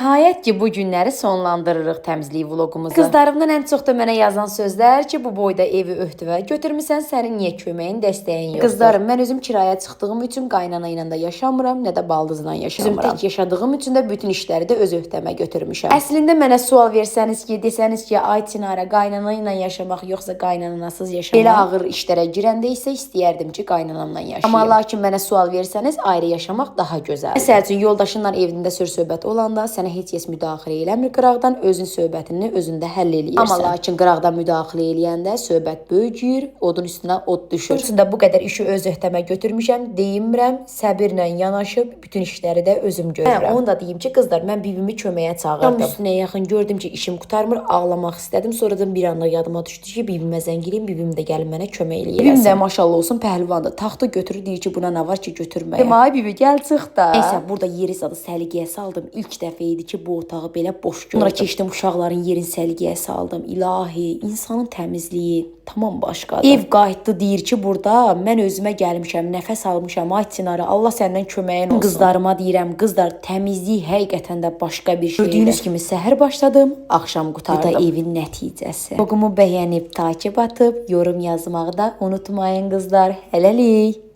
Nəhayət ki, bu günləri sonlandırırıq təmizlik vloqumuzu. Qızlarımdan ən çox da mənə yazan sözlər ki, bu boyda evi ötdü və götürmüsən, sənin niyə köməyin, dəstəyin yoxdur? Qızlarım, mən özüm kiraya çıxdığım üçün qaynana ilə də yaşamıram, nə də baldızla yaşamıram. Özüm tək yaşadığım üçün də bütün işləri də öz öhdəmə götürmüşəm. Əslində mənə sual versəniz ki, desəniz ki, ay Çinara, qaynana ilə yaşamaq yoxsa qaynanasız yaşamaq? Belə ağır işlərə girəndə isə istəyərdim ki, qaynanamla yaşayım. Amma lakin mənə sual versəniz, ayrı yaşamaq daha gözəldir. Məsəl üçün, yoldaşınla evində söz-söhbət olanda sənə heç kəs müdaxilə eləmir qıraqdan, özün söhbətini özündə həll eləyirsən. Amma lakin qıraqdan müdaxilə eləyəndə söhbət böyüyür, odun üstünə od düşür. Bunun üçün də bu qədər işi öz öhdəmə götürmüşəm, deyinmirəm, səbirlə yanaşıb bütün işləri də özüm görürəm. Onu da deyim ki, qızlar, mən bibimi köməyə çağırdım. Tam üstünə yaxın gördüm ki, işim qurtarmır, ağlamaq istədim. Sonradan bir anda yadıma düşdü ki, bibimə zəng eləyim, bibim də gəlib mənə kömək eləyir. Bibim də maşallah olsun pəhlivandır. Taxtı götürür, deyir ki, buna nə var ki, götürməyə. Demək, ay bibi, gəl çıx da. Nəysə, burada yeri sadı səliqəyə saldım. İlk dəfə idi ki, bu otağı belə boş gördüm. Sonra keçdim uşaqların yerin səliqəyə saldım. İlahi, insanın təmizliyi tamam başqadır. Ev qayıtdı, deyir ki, burada mən özümə gəlmişəm, nəfəs almışam. Ay Çinara, Allah səndən köməyin olsun. Qızlarıma deyirəm, qızlar, təmizlik həqiqətən də başqa bir şeydir. Gördüyünüz kimi səhər başladım, axşam qurtardım. Bu da evin nəticəsi. Vlogumu bəyənib, takib atıb, yorum yazmağı da unutmayın qızlar. Hələlik.